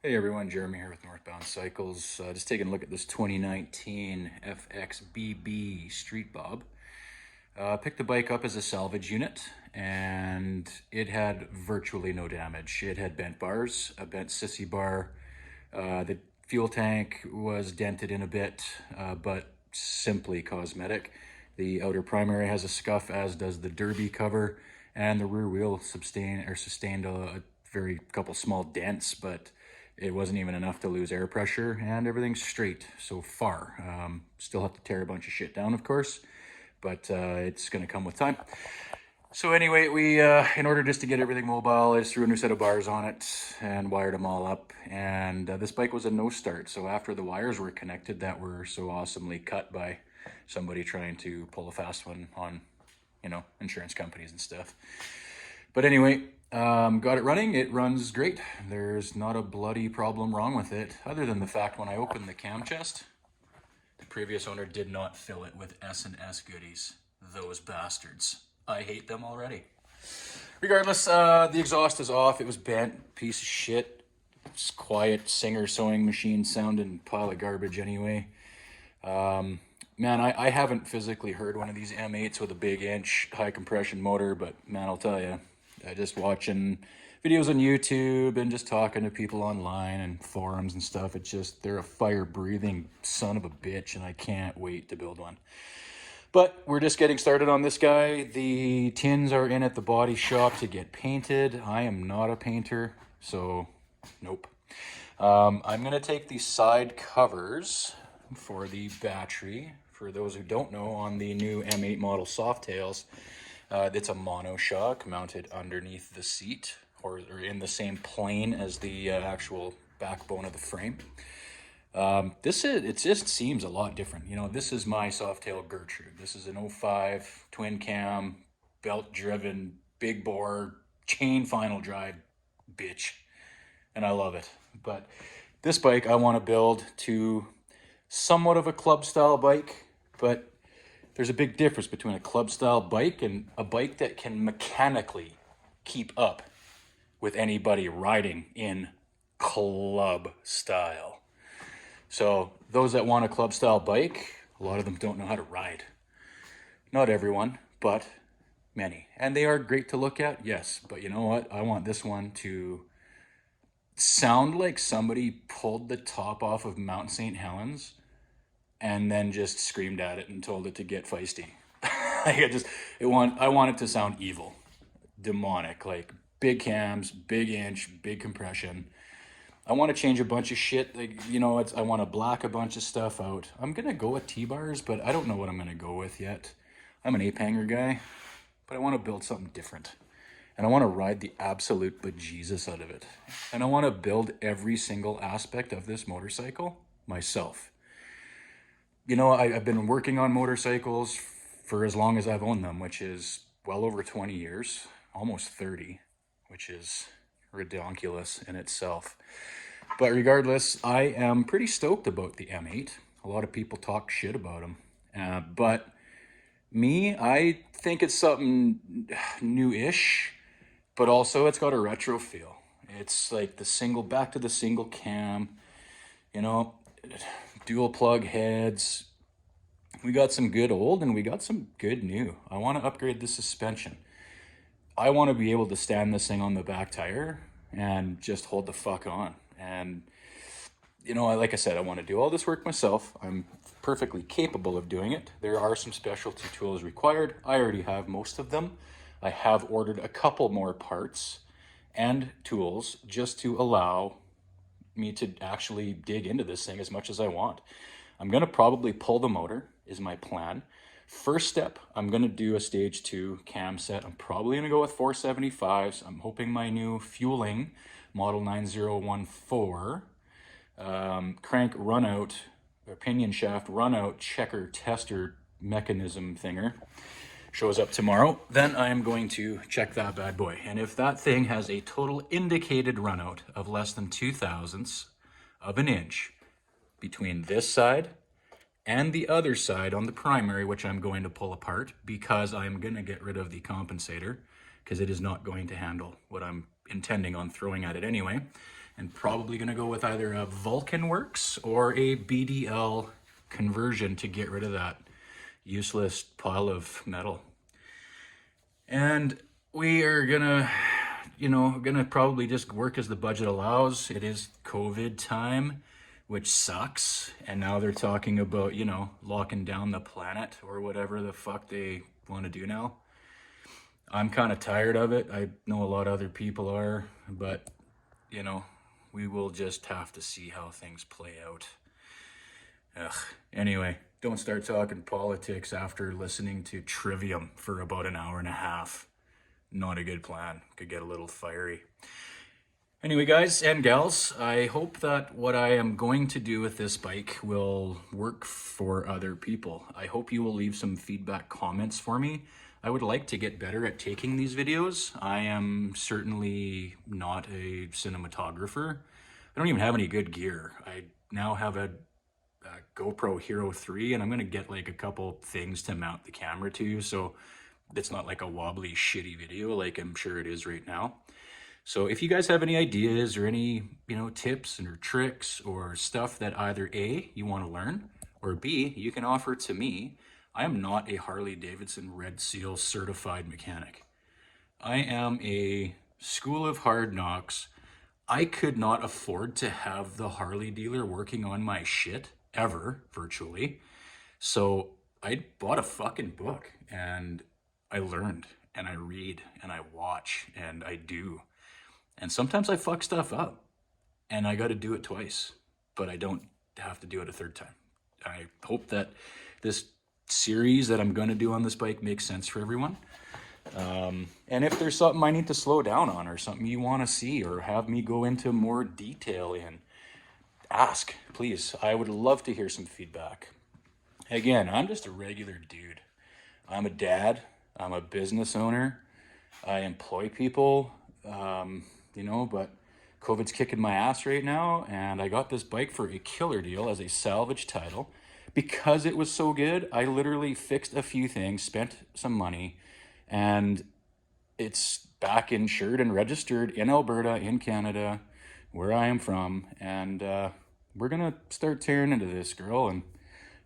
Hey everyone, Jeremy here with Northbound Cycles. Just taking a look at this 2019 FXBB Street Bob. Picked the bike up as a salvage unit and it had virtually no damage. It had bent bars, a bent sissy bar. The fuel tank was dented in a bit, but simply cosmetic. The outer primary has a scuff, as does the derby cover, and the rear wheel sustained a very couple small dents, but it wasn't even enough to lose air pressure, and everything's straight so far. Still have to tear a bunch of shit down, of course, but it's going to come with time. So anyway, we in order just to get everything mobile, I just threw a new set of bars on it and wired them all up. And this bike was a no start. So after the wires were connected that were so awesomely cut by somebody trying to pull a fast one on, insurance companies and stuff. But anyway, got it running. It runs great. There's not a bloody problem wrong with it, other than the fact when I opened the cam chest, the previous owner did not fill it with S&S goodies. Those bastards. I hate them already. Regardless, the exhaust is off. It was bent. Piece of shit. It's quiet Singer sewing machine sounding pile of garbage anyway. Man, I haven't physically heard one of these M8s with a big inch high compression motor, but man, I'll tell you, just watching videos on YouTube and just talking to people online and forums and stuff, they're a fire breathing son of a bitch, and I can't wait to build one. But we're just getting started on this guy. The tins are in at the body shop to get painted. I am not a painter, so nope. I'm gonna take the side covers for the battery. For those who don't know, on the new M8 model Softails, it's a monoshock mounted underneath the seat, or in the same plane as the actual backbone of the frame. It just seems a lot different. This is my Softail Gertrude. This is an 05 twin cam, belt driven, big bore, chain final drive bitch. And I love it. But this bike I want to build to somewhat of a club style bike, but there's a big difference between a club style bike and a bike that can mechanically keep up with anybody riding in club style. So those that want a club style bike, a lot of them don't know how to ride. Not everyone, but many. And they are great to look at, yes. But you know what? I want this one to sound like somebody pulled the top off of Mount St. Helens and then just screamed at it and told it to get feisty. I want it to sound evil, demonic, like big cams, big inch, big compression. I want to change a bunch of shit. I want to black a bunch of stuff out. I'm going to go with T-bars, but I don't know what I'm going to go with yet. I'm an ape hanger guy, but I want to build something different. And I want to ride the absolute bejesus out of it. And I want to build every single aspect of this motorcycle myself. I've been working on motorcycles for as long as I've owned them, which is well over 20 years, almost 30, which is ridiculous in itself. But regardless, I am pretty stoked about the M8. A lot of people talk shit about them. But me, I think it's something new-ish, but also it's got a retro feel. It's like back to the single cam, dual plug heads. We got some good old and we got some good new. I want to upgrade the suspension. I want to be able to stand this thing on the back tire and just hold the fuck on. And, like I said, I want to do all this work myself. I'm perfectly capable of doing it. There are some specialty tools required. I already have most of them. I have ordered a couple more parts and tools just to allow me to actually dig into this thing as much as I want. I'm going to probably pull the motor, is my plan. First step, I'm going to do a stage 2 cam set. I'm probably going to go with 475s. I'm hoping my new Fueling model 9014 crank runout, or pinion shaft runout checker tester mechanism thinger shows up tomorrow. Then I'm going to check that bad boy. And if that thing has a total indicated runout of less than 0.02 of an inch between this side and the other side on the primary, which I'm going to pull apart because I'm going to get rid of the compensator because it is not going to handle what I'm intending on throwing at it anyway. and probably gonna go with either a Vulcan Works or a BDL conversion to get rid of that useless pile of metal. And we are gonna, gonna probably just work as the budget allows. It is COVID time, which sucks. And now they're talking about, locking down the planet or whatever the fuck they want to do now. I'm kind of tired of it. I know a lot of other people are, but, we will just have to see how things play out. Ugh. Anyway, don't start talking politics after listening to Trivium for about an hour and a half. Not a good plan. Could get a little fiery. Anyway, guys and gals, I hope that what I am going to do with this bike will work for other people. I hope you will leave some feedback comments for me. I would like to get better at taking these videos. I am certainly not a cinematographer. I don't even have any good gear. I now have a GoPro Hero 3, and I'm gonna get like a couple things to mount the camera to, so it's not like a wobbly shitty video like I'm sure it is right now. So if you guys have any ideas or any tips or tricks or stuff that either A, you want to learn, or B, you can offer to me, I am not a Harley Davidson Red Seal certified mechanic. I am a School of Hard Knocks. I could not afford to have the Harley dealer working on my shit ever, virtually. So I bought a fucking book and I learned and I read and I watch and I do. And sometimes I fuck stuff up and I got to do it twice, but I don't have to do it a third time. I hope that this series that I'm going to do on this bike makes sense for everyone. And if there's something I need to slow down on or something you want to see or have me go into more detail in, ask, please. I would love to hear some feedback. Again, I'm just a regular dude. I'm a dad. I'm a business owner. I employ people, but COVID's kicking my ass right now. And I got this bike for a killer deal as a salvage title. Because it was so good, I literally fixed a few things, spent some money, and it's back insured and registered in Alberta, in Canada, where I am from. And we're going to start tearing into this, girl, and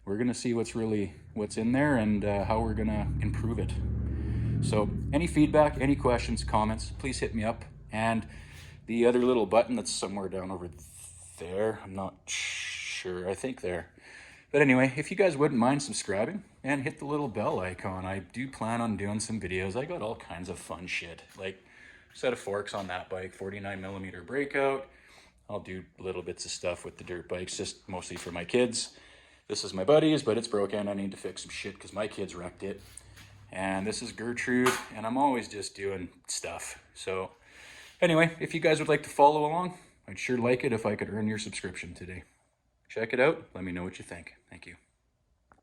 we're going to see what's in there and how we're going to improve it. So any feedback, any questions, comments, please hit me up. And the other little button that's somewhere down over there, I'm not sure, I think there. But anyway, if you guys wouldn't mind subscribing and hit the little bell icon, I do plan on doing some videos. I got all kinds of fun shit, like set of forks on that bike, 49mm breakout. I'll do little bits of stuff with the dirt bikes, just mostly for my kids. This is my buddy's, but it's broken. I need to fix some shit because my kids wrecked it. And this is Gertrude, and I'm always just doing stuff. So anyway, if you guys would like to follow along, I'd sure like it if I could earn your subscription today. Check it out. Let me know what you think. Thank you.